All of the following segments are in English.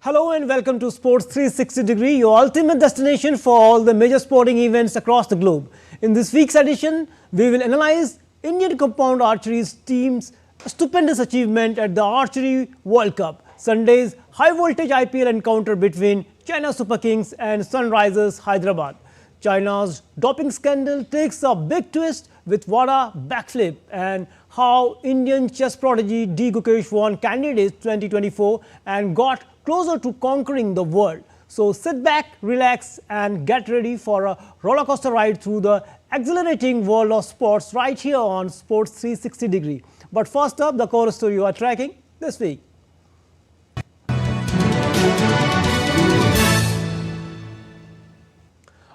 Hello and welcome to Sports 360 Degree, your ultimate destination for all the major sporting events across the globe. In this week's edition, we will analyze Indian compound archery team's stupendous achievement at the Archery World Cup, Sunday's high-voltage IPL encounter between China Super Kings and Sunrisers Hyderabad. China's doping scandal takes a big twist with WADA backflip, and how Indian chess prodigy D. Gukesh won Candidates 2024 and got closer to conquering the world. So sit back, relax and get ready for a roller coaster ride through the exhilarating world of sports right here on Sports 360 Degree. But first up, the core story you are tracking this week.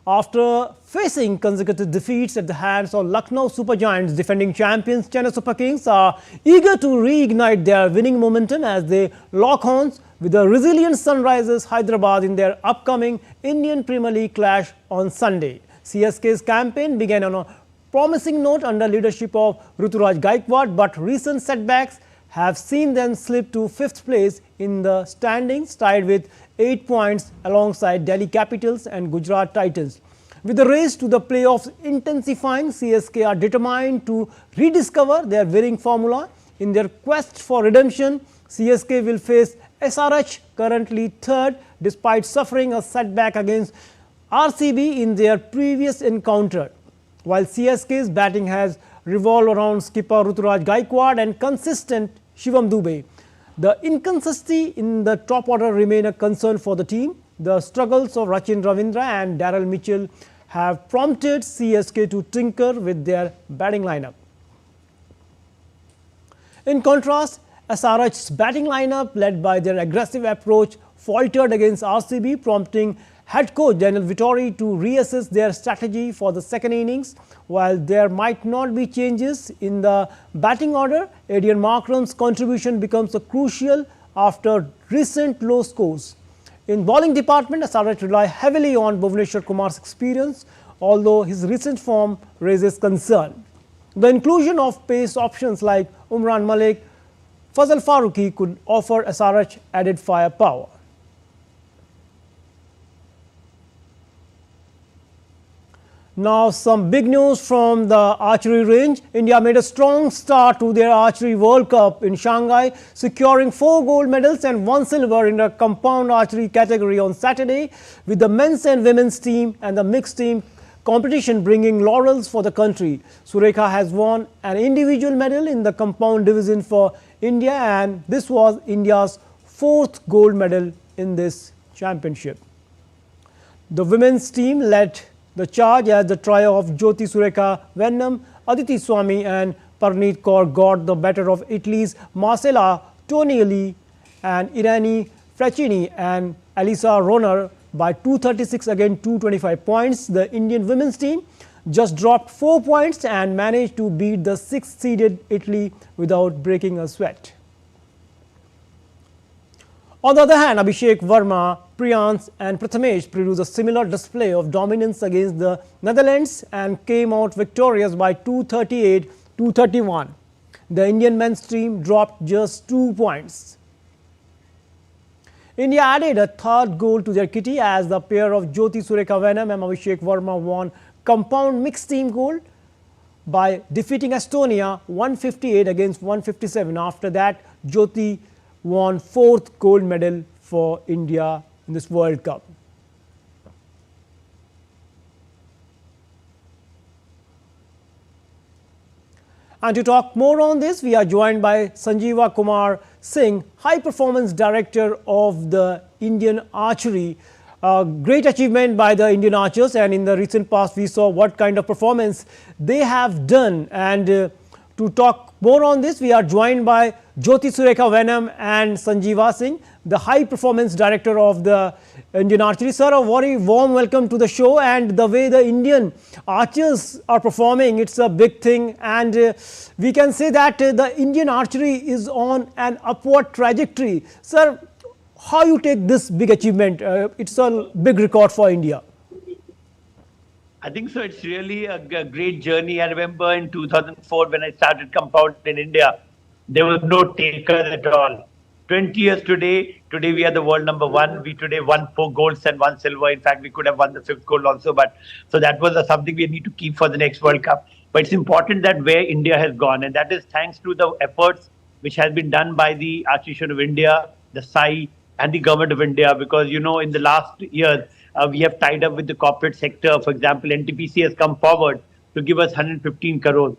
After facing consecutive defeats at the hands of Lucknow Super Giants, defending champions Chennai Super Kings are eager to reignite their winning momentum as they lock horns with the resilient Sunrisers Hyderabad in their upcoming Indian Premier League clash on Sunday. CSK's campaign began on a promising note under leadership of Ruturaj Gaikwad, but recent setbacks have seen them slip to 5th place in the standings, tied with 8 points alongside Delhi Capitals and Gujarat Titans. With the race to the playoffs intensifying, CSK are determined to rediscover their winning formula. In their quest for redemption, CSK will face SRH, currently 3rd, despite suffering a setback against RCB in their previous encounter. While CSK's batting has revolved around skipper Ruturaj Gaikwad and consistent Shivam Dube, the inconsistency in the top order remain a concern for the team. The struggles of Rachin Ravindra and Daryl Mitchell have prompted CSK to tinker with their batting lineup. In contrast, SRH's batting lineup, led by their aggressive approach, faltered against RCB, prompting head coach Daniel Vittori to reassess their strategy for the second innings. While there might not be changes in the batting order, Adrian Markram's contribution becomes crucial after recent low scores. In bowling department, SRH rely heavily on Bhuvneshwar Kumar's experience, although his recent form raises concern. The inclusion of pace options like Umran Malik, Fazal Farooqi could offer SRH added firepower. Now some big news from the archery range. India made a strong start to their Archery World Cup in Shanghai, securing 4 gold medals and 1 silver in the compound archery category on Saturday, with the men's and women's team and the mixed team competition bringing laurels for the country. Surekha has won an individual medal in the compound division for India, and this was India's 4th gold medal in this championship. The women's team led the charge as the trio of Jyoti Surekha Venom, Aditi Swami and Parneet Kaur got the better of Italy's Marcella Tonielli and Irani Fraccini and Alisa Roner by 236 against 225 points. The Indian women's team just dropped 4 points and managed to beat the 6th seeded Italy without breaking a sweat. On the other hand, Abhishek Verma, Priyans and Prathamesh produced a similar display of dominance against the Netherlands and came out victorious by 238-231. The Indian men's team dropped just 2 points. India added a 3rd goal to their kitty as the pair of Jyoti Surekha Venom and Abhishek Verma won compound mixed team gold by defeating Estonia 158 against 157. After that, Jyoti won 4th gold medal for India in this World Cup. And to talk more on this, we are joined by Sanjeeva Kumar Singh, High Performance Director of the Indian Archery. Great achievement by the Indian archers, and in the recent past we saw what kind of performance they have done. And to talk more on this, we are joined by Jyoti Surekha Venom and Sanjeeva Singh, the High Performance Director of the Indian Archery. Sir, a very warm welcome to the show. And the way the Indian archers are performing, it's a big thing. And we can say that the Indian archery is on an upward trajectory. Sir, how you take this big achievement? It's a big record for India. I think so. It's really a great journey. I remember in 2004 when I started compound in India, there was no taker at all. 20 years today. Today we are the world number one. We today won 4 golds and 1 silver. In fact, we could have won the fifth gold also. But so that was something we need to keep for the next World Cup. But it's important that where India has gone, and that is thanks to the efforts which has been done by the Association of India, the SAI, and the government of India. Because in the last years we have tied up with the corporate sector. For example, NTPC has come forward to give us 115 crores.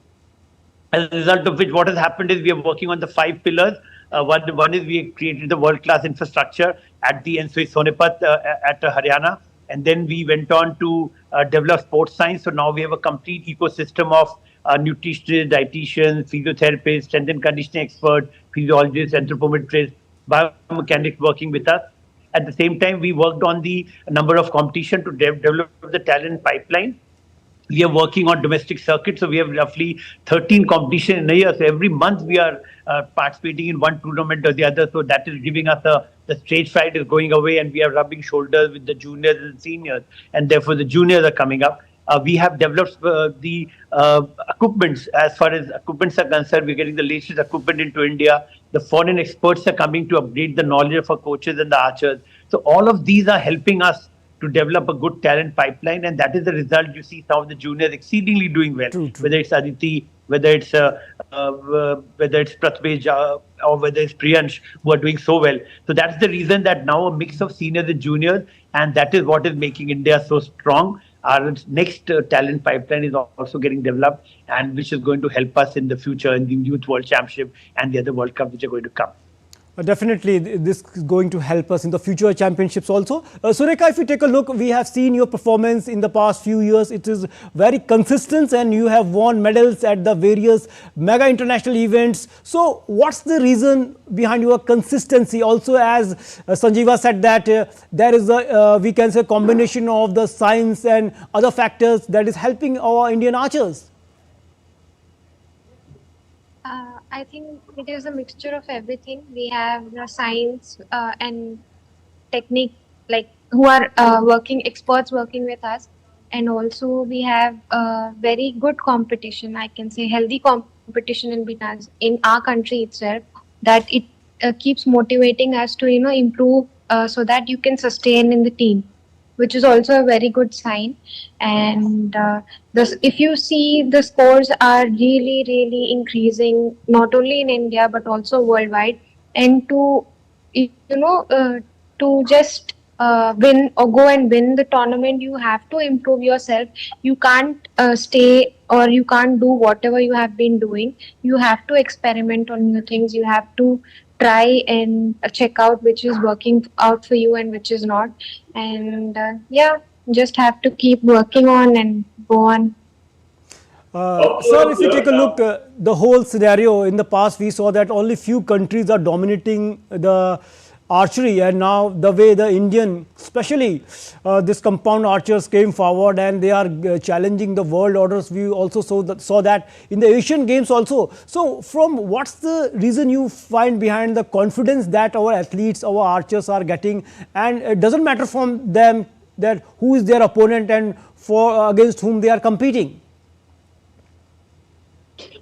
As a result of which, what has happened is we are working on the 5 pillars. One is we created the world-class infrastructure at the NSW Sonipat at Haryana, and then we went on to develop sports science. So now we have a complete ecosystem of nutritionists, dietitians, physiotherapists, strength and conditioning experts, physiologists, anthropometrists, biomechanics working with us. At the same time, we worked on the number of competition to develop the talent pipeline. We are working on domestic circuits, so we have roughly 13 competitions in a year. So every month we are participating in one tournament or the other. So that is giving us the stage fright is going away, and we are rubbing shoulders with the juniors and seniors, and therefore the juniors are coming up. We have developed the equipments. As far as equipments are concerned, we're getting the latest equipment into India. The foreign experts are coming to upgrade the knowledge of our coaches and the archers. So all of these are helping us to develop a good talent pipeline, and that is the result. You see some of the juniors exceedingly doing well, True, true. whether it's Aditi, whether it's Pratmesh, or whether it's Priyansh, who are doing so well. So that's the reason that now a mix of seniors and juniors, and that is what is making India so strong. Our next talent pipeline is also getting developed, and which is going to help us in the future in the Youth World Championship and the other World Cup which are going to come. Definitely, this is going to help us in the future championships also. Sureka, if you take a look, we have seen your performance in the past few years. It is very consistent, and you have won medals at the various mega international events. So what's the reason behind your consistency? Also, as Sanjeeva said, that there is a, we can say, combination of the science and other factors that is helping our Indian archers. I think it is a mixture of everything. We have the science and technique, like who are experts working with us, and also we have very good competition. I can say healthy competition in our country itself. That it keeps motivating us to improve so that you can sustain in the team, which is also a very good sign. And if you see, the scores are really increasing, not only in India but also worldwide. And to to just win or go and win the tournament, you have to improve yourself. You can't stay, or you can't do whatever you have been doing. You have to experiment on new things. You have to try and check out which is working out for you and which is not. And just have to keep working on and go on. Sir, if you take a look, the whole scenario in the past, we saw that only few countries are dominating the archery, and now the way the Indian, especially this compound archers came forward and they are challenging the world orders. We also saw that in the Asian Games also. So from what's the reason you find behind the confidence that our athletes, our archers are getting, and it doesn't matter from them that who is their opponent and for against whom they are competing?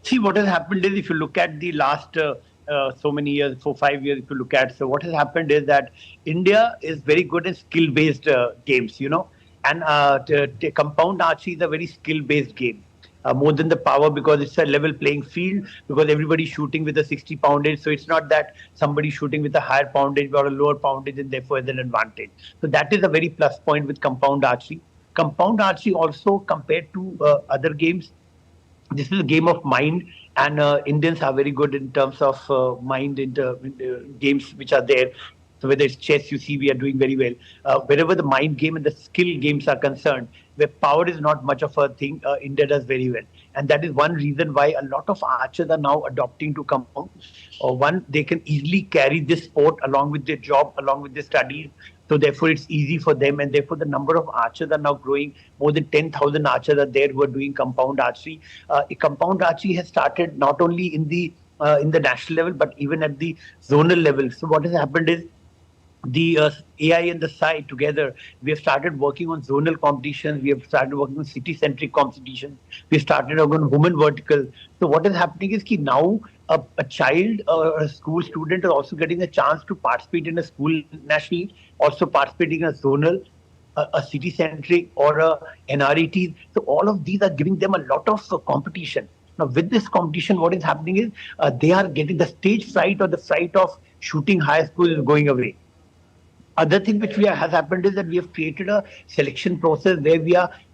See, what has happened is, if you look at the last so many years, 4-5 years, if you look at, so what has happened is that India is very good in skill-based games, and compound archery is a very skill-based game. More than the power, because it's a level playing field, because everybody's shooting with a 60 poundage. So it's not that somebody shooting with a higher poundage or a lower poundage and therefore has an advantage. So that is a very plus point with compound archery. Compound archery also, compared to other games, this is a game of mind, and Indians are very good in terms of mind in the games which are there. So whether it's chess, you see we are doing very well. Wherever the mind game and the skill games are concerned, where power is not much of a thing, India does very well. And that is one reason why a lot of archers are now adopting to compound. One, they can easily carry this sport along with their job, along with their studies. So therefore, it's easy for them, and therefore the number of archers are now growing. More than 10,000 archers are there who are doing compound archery. Compound archery has started not only in the national level, but even at the zonal level. So what has happened is, the AI and the SAI together, we have started working on zonal competitions. We have started working on city-centric competitions. We started working on women vertical. So what is happening is that now a child or a school student is also getting a chance to participate in a school national, also participating in a zonal, a city centric or a NRET. So all of these are giving them a lot of competition. Now with this competition, what is happening is they are getting the stage fright or the fright of shooting high school is going away. Other thing which has happened is that we have created a selection process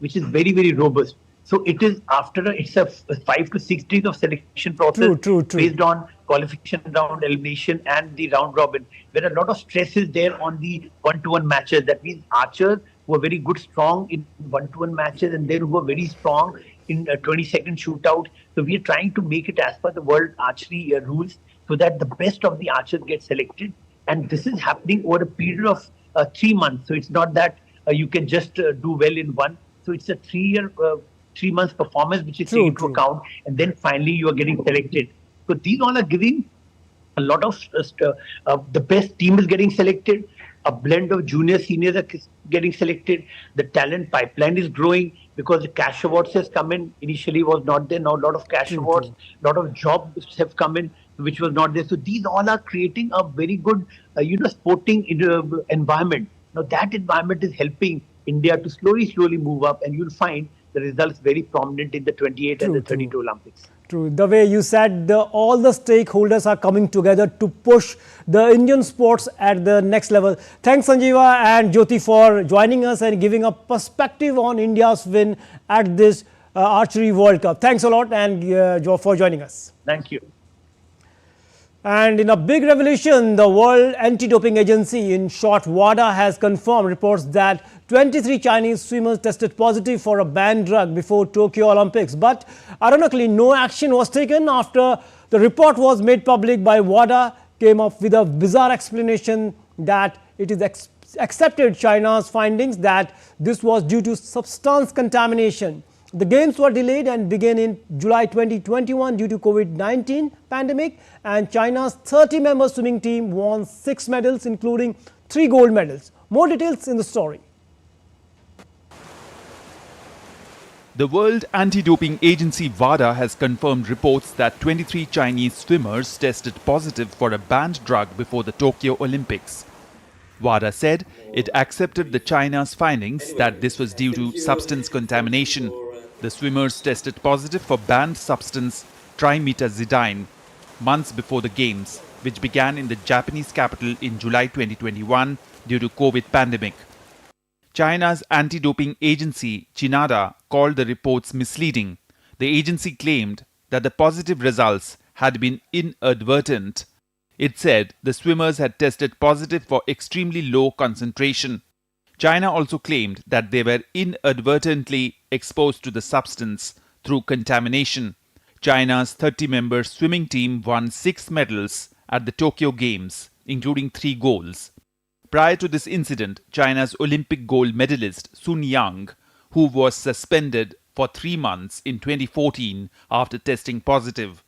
which is very, very robust. So it is it's a 5 to 6 days of selection process True. based on qualification round, elimination, and the round robin, where a lot of stress is there on the one-to-one matches. That means archers who are very good, strong in one-to-one matches, and then who are very strong in a 20-second shootout. So we are trying to make it as per the world archery rules, so that the best of the archers get selected. And this is happening over a period of 3 months. So it's not that you can just do well in one. So it's a 3 months performance which is taken into account, and then finally you are getting selected. So these all are giving a lot of the best team is getting selected. A blend of junior seniors are getting selected. The talent pipeline is growing because the cash awards has come in. Initially was not there. Now a lot of cash awards, a lot of jobs have come in, which was not there. So these all are creating a very good, sporting environment. Now that environment is helping India to slowly move up, and you'll find the results very prominent in the 28 and the 32 Olympics. True. The way you said, all the stakeholders are coming together to push the Indian sports at the next level. Thanks, Sanjeeva and Jyoti, for joining us and giving a perspective on India's win at this Archery World Cup. Thanks a lot and for joining us. Thank you. And in a big revelation, the World Anti-Doping Agency, in short WADA, has confirmed reports that 23 Chinese swimmers tested positive for a banned drug before Tokyo Olympics. But ironically, no action was taken after the report was made public by WADA, came up with a bizarre explanation that it is accepted China's findings that this was due to substance contamination. The games were delayed and began in July 2021 due to COVID-19 pandemic, and China's 30-member swimming team won 6 medals, including 3 gold medals. More details in the story. The World Anti-Doping Agency WADA has confirmed reports that 23 Chinese swimmers tested positive for a banned drug before the Tokyo Olympics. WADA said it accepted the China's findings that this was due to substance contamination. The swimmers tested positive for banned substance trimetazidine months before the Games, which began in the Japanese capital in July 2021 due to COVID pandemic. China's anti-doping agency, CHINADA, called the reports misleading. The agency claimed that the positive results had been inadvertent. It said the swimmers had tested positive for extremely low concentration. China also claimed that they were inadvertently exposed to the substance through contamination. China's 30-member swimming team won 6 medals at the Tokyo Games, including 3 golds. Prior to this incident, China's Olympic gold medalist Sun Yang, who was suspended for 3 months in 2014 after testing positive.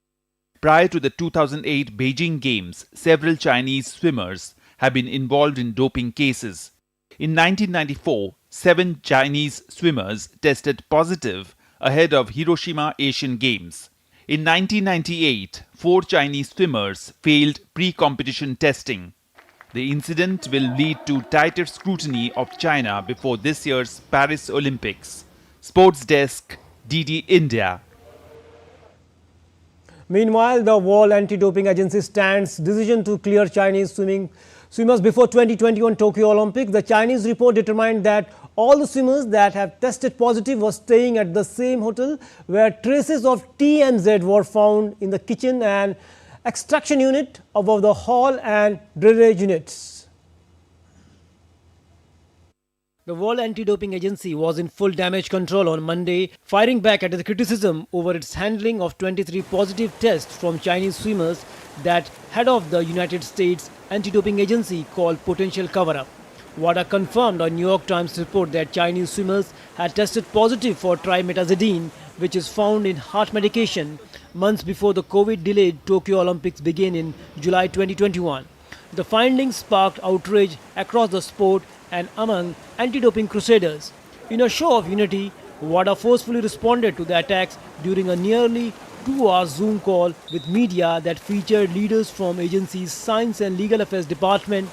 Prior to the 2008 Beijing Games, several Chinese swimmers have been involved in doping cases. In 1994, 7 Chinese swimmers tested positive ahead of Hiroshima Asian Games. In 1998, 4 Chinese swimmers failed pre-competition testing. The incident will lead to tighter scrutiny of China before this year's Paris Olympics. Sports Desk, DD India. Meanwhile, the World Anti-Doping Agency stands decision to clear Chinese swimmers before 2021 Tokyo Olympics. The Chinese report determined that all the swimmers that have tested positive were staying at the same hotel where traces of TMZ were found in the kitchen and extraction unit above the hall and drainage units. The World Anti-Doping Agency was in full damage control on Monday, firing back at the criticism over its handling of 23 positive tests from Chinese swimmers that head of the United States Anti-Doping Agency called potential cover-up. WADA confirmed on New York Times report that Chinese swimmers had tested positive for trimetazidine, which is found in heart medication, months before the COVID-delayed Tokyo Olympics began in July 2021. The findings sparked outrage across the sport and among anti-doping crusaders. In a show of unity, WADA forcefully responded to the attacks during a nearly 2-hour Zoom call with media that featured leaders from agency's Science and Legal Affairs Department,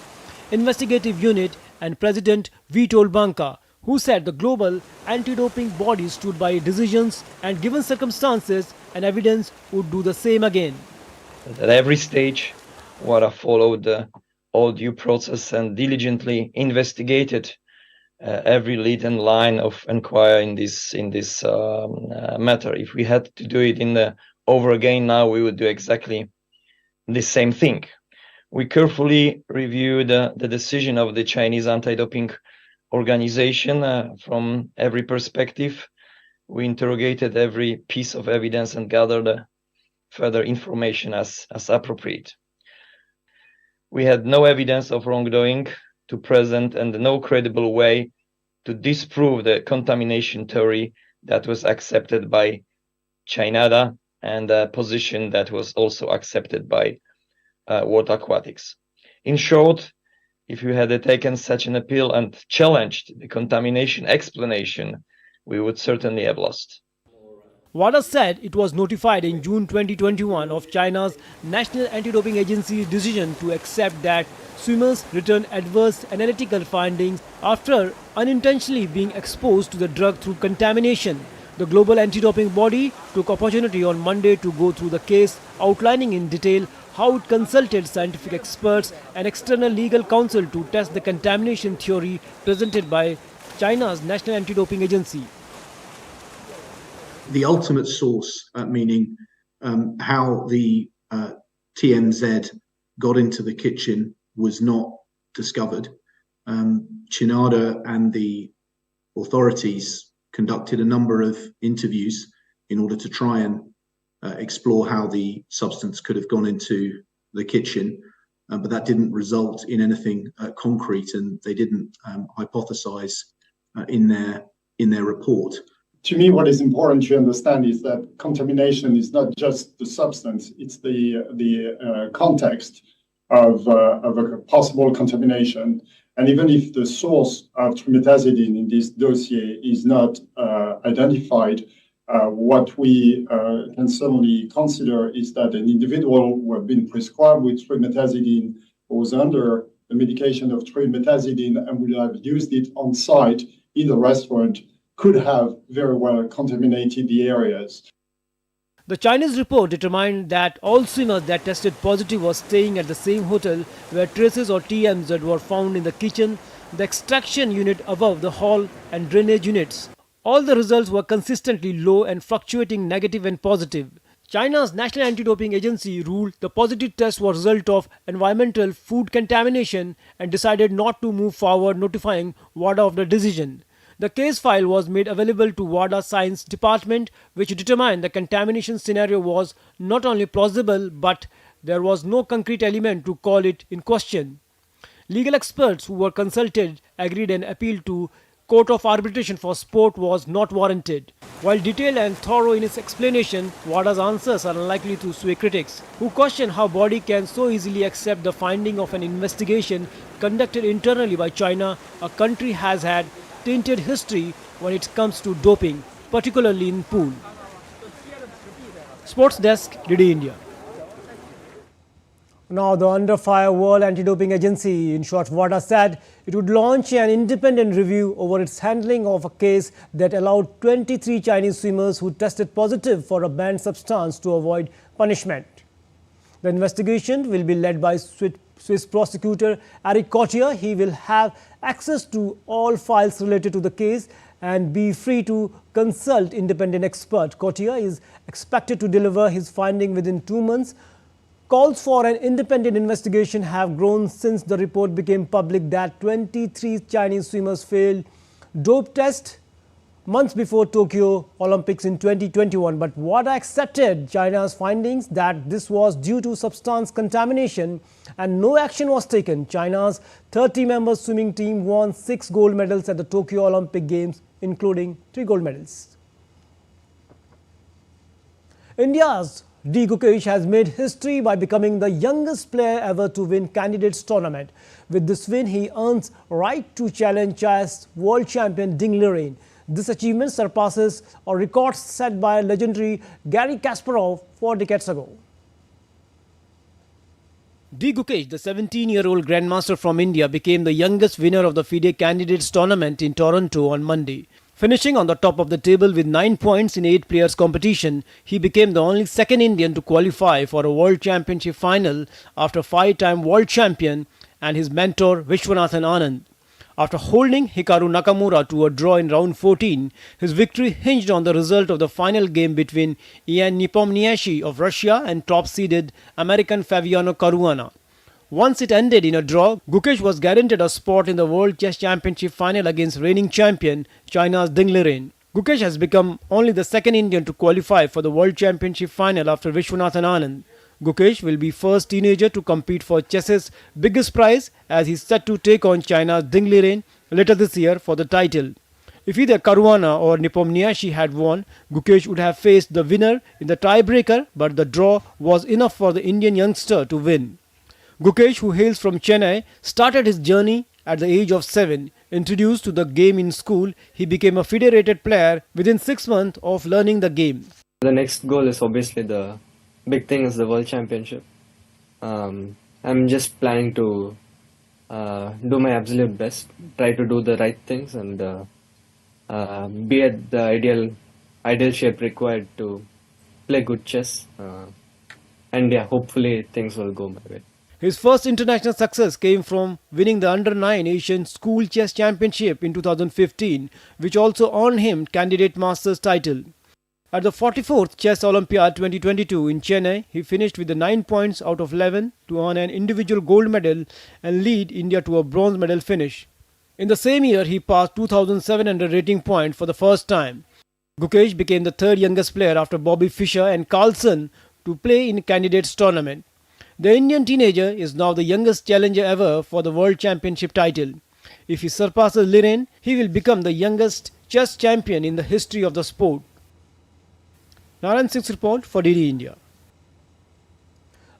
Investigative Unit and President Vitol Banka, who said the global anti-doping body stood by decisions and given circumstances and evidence would do the same again. At every stage, WADA followed all due process and diligently investigated every lead and line of inquiry in this matter. If we had to do it over again now, we would do exactly the same thing. We carefully reviewed the decision of the Chinese anti-doping organization from every perspective. We interrogated every piece of evidence and gathered further information as appropriate. We had no evidence of wrongdoing to present and no credible way to disprove the contamination theory that was accepted by China and a position that was also accepted by World Aquatics. In short, if we had taken such an appeal and challenged the contamination explanation, we would certainly have lost. WADA said it was notified in June 2021 of China's National Anti-Doping Agency's decision to accept that swimmers returned adverse analytical findings after unintentionally being exposed to the drug through contamination. The global anti-doping body took opportunity on Monday to go through the case, outlining in detail how it consulted scientific experts and external legal counsel to test the contamination theory presented by China's National Anti-Doping Agency. The ultimate source, meaning how the TMZ got into the kitchen, was not discovered. Chinada and the authorities conducted a number of interviews in order to try and explore how the substance could have gone into the kitchen, but that didn't result in anything concrete, and they didn't hypothesize in their report. To me, what is important to understand is that contamination is not just the substance; it's the context of a possible contamination. And even if the source of trimetazidine in this dossier is not identified, what we can certainly consider is that an individual who had been prescribed with trimetazidine was under the medication of trimetazidine and would have used it on site in the restaurant could have very well contaminated the areas. The Chinese report determined that all swimmers that tested positive were staying at the same hotel where traces or TMZ were found in the kitchen, the extraction unit above the hall and drainage units. All the results were consistently low and fluctuating negative and positive. China's National Anti-Doping Agency ruled the positive test was a result of environmental food contamination and decided not to move forward, notifying WADA of the decision. The case file was made available to WADA Science Department, which determined the contamination scenario was not only plausible, but there was no concrete element to call it in question. Legal experts who were consulted agreed an appeal to Court of Arbitration for Sport was not warranted. While detailed and thorough in its explanation, WADA's answers are unlikely to sway critics, who question how body can so easily accept the finding of an investigation conducted internally by China, a country has had tainted history when it comes to doping, particularly in pool. Sports Desk, DD India. Now, the Under Fire World Anti-Doping Agency, in short WADA, said it would launch an independent review over its handling of a case that allowed 23 Chinese swimmers who tested positive for a banned substance to avoid punishment. The investigation will be led by Swiss prosecutor Eric Cotier. He will have access to all files related to the case and be free to consult independent experts. Cotier is expected to deliver his finding within 2 months. Calls for an independent investigation have grown since the report became public that 23 Chinese swimmers failed dope test months before Tokyo Olympics in 2021. But WADA accepted China's findings that this was due to substance contamination and no action was taken. China's 30-member swimming team won 6 gold medals at the Tokyo Olympic Games, including 3 gold medals. India's D. Gukesh has made history by becoming the youngest player ever to win Candidates Tournament. With this win, he earns right to challenge chess world champion Ding Liren. This achievement surpasses a record set by legendary Garry Kasparov 4 decades ago. D. Gukesh, the 17-year-old grandmaster from India, became the youngest winner of the FIDE Candidates Tournament in Toronto on Monday. Finishing on the top of the table with 9 points in 8 players competition, he became the only second Indian to qualify for a World Championship final after 5-time world champion and his mentor Vishwanathan Anand. After holding Hikaru Nakamura to a draw in round 14, his victory hinged on the result of the final game between Ian Nepomniachtchi of Russia and top-seeded American Fabiano Caruana. Once it ended in a draw, Gukesh was guaranteed a spot in the World Chess Championship final against reigning champion China's Ding Liren. Gukesh has become only the second Indian to qualify for the World Championship final after Vishwanathan Anand. Gukesh will be first teenager to compete for chess's biggest prize as he's set to take on China's Ding Liren later this year for the title. If either Caruana or Nepomniachtchi had won, Gukesh would have faced the winner in the tiebreaker, but the draw was enough for the Indian youngster to win. Gukesh, who hails from Chennai, started his journey at the age of 7. Introduced to the game in school, he became a FIDE-rated player within 6 months of learning the game. The next goal is obviously the big thing is the World Championship. I'm just planning to do my absolute best, try to do the right things and be at the ideal shape required to play good chess. And yeah, hopefully things will go my way. His first international success came from winning the Under-9 Asian School Chess Championship in 2015, which also earned him Candidate Masters title. At the 44th Chess Olympiad 2022 in Chennai, he finished with the 9 points out of 11 to earn an individual gold medal and lead India to a bronze medal finish. In the same year, he passed 2,700 rating point for the first time. Gukesh became the third youngest player after Bobby Fischer and Carlsen to play in Candidates Tournament. The Indian teenager is now the youngest challenger ever for the World Championship title. If he surpasses Liren, he will become the youngest chess champion in the history of the sport. Narayan Singh's report for DD India.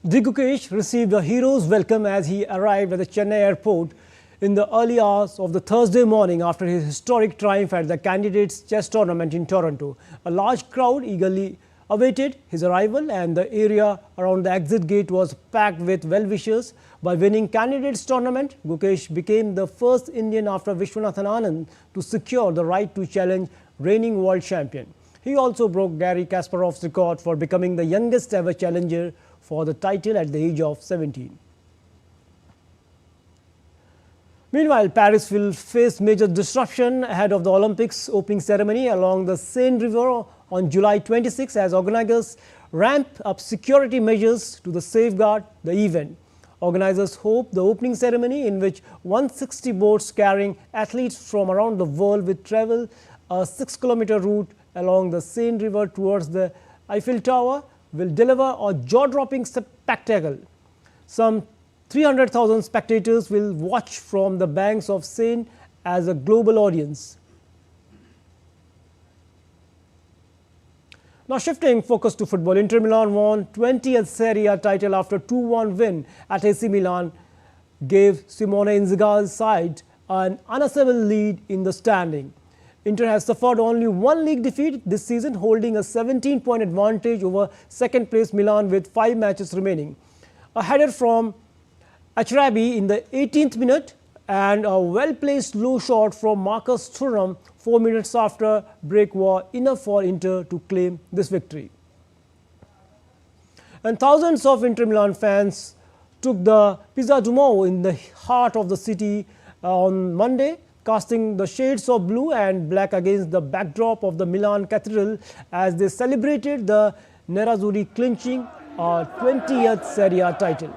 D. Gukesh received a hero's welcome as he arrived at the Chennai airport in the early hours of the Thursday morning after his historic triumph at the Candidates Chess Tournament in Toronto. A large crowd eagerly awaited his arrival and the area around the exit gate was packed with well-wishers. By winning Candidates Tournament, Gukesh became the first Indian after Vishwanathan Anand to secure the right to challenge reigning world champion. He also broke Garry Kasparov's record for becoming the youngest ever challenger for the title at the age of 17. Meanwhile, Paris will face major disruption ahead of the Olympics opening ceremony along the Seine River on July 26 as organizers ramp up security measures to safeguard the event. Organizers hope the opening ceremony, in which 160 boats carrying athletes from around the world will travel a 6-kilometer route along the Seine River towards the Eiffel Tower, will deliver a jaw-dropping spectacle. Some 300,000 spectators will watch from the banks of Seine as a global audience. Now shifting focus to football, Inter Milan won 20th Serie A title after 2-1 win at AC Milan, gave Simone Inzaghi's side an unassailable lead in the standing. Inter has suffered only one league defeat this season, holding a 17-point advantage over second-place Milan with 5 matches remaining. A header from Achrabi in the 18th minute and a well-placed low shot from Marcus Thuram 4 minutes after break were enough for Inter to claim this victory. And thousands of Inter Milan fans took the Piazza Duomo in the heart of the city on Monday, casting the shades of blue and black against the backdrop of the Milan Cathedral as they celebrated the Nerazzurri clinching a 20th Serie A title.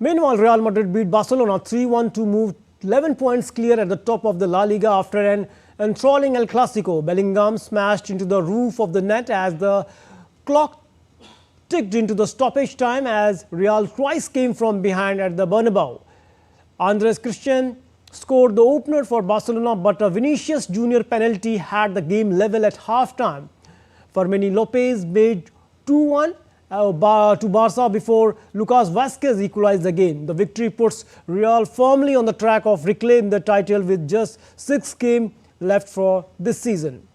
Meanwhile, Real Madrid beat Barcelona 3-1 to move 11 points clear at the top of the La Liga after an enthralling El Clasico. Bellingham smashed into the roof of the net as the clock ticked into the stoppage time as Real twice came from behind at the Bernabeu. Andres Christian scored the opener for Barcelona, but a Vinicius Junior penalty had the game level at half-time. Fermín Lopez made 2-1 to Barca before Lucas Vázquez equalized the game. The victory puts Real firmly on the track of reclaiming the title with just 6 games left for this season.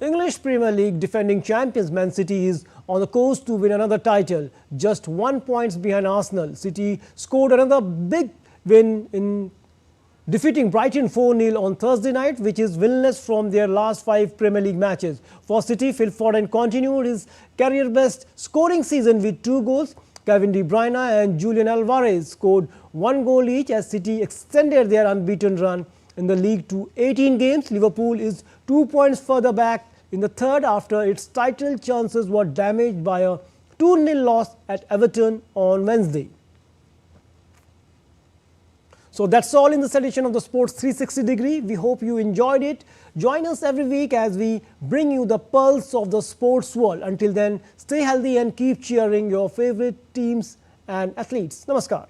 English Premier League defending champions Man City is on the course to win another title, just 1 point behind Arsenal. City scored another big win in defeating Brighton 4-0 on Thursday night, which is winless from their last 5 Premier League matches. For City, Phil Foden continued his career-best scoring season with 2 goals. Kevin De Bruyne and Julian Alvarez scored 1 goal each as City extended their unbeaten run in the league to 18 games. Liverpool is 2 points further back in the third after its title chances were damaged by a 2-0 loss at Everton on Wednesday. So that's all in this edition of the Sports 360 Degree. We hope you enjoyed it. Join us every week as we bring you the pulse of the sports world. Until then, stay healthy and keep cheering your favorite teams and athletes. Namaskar.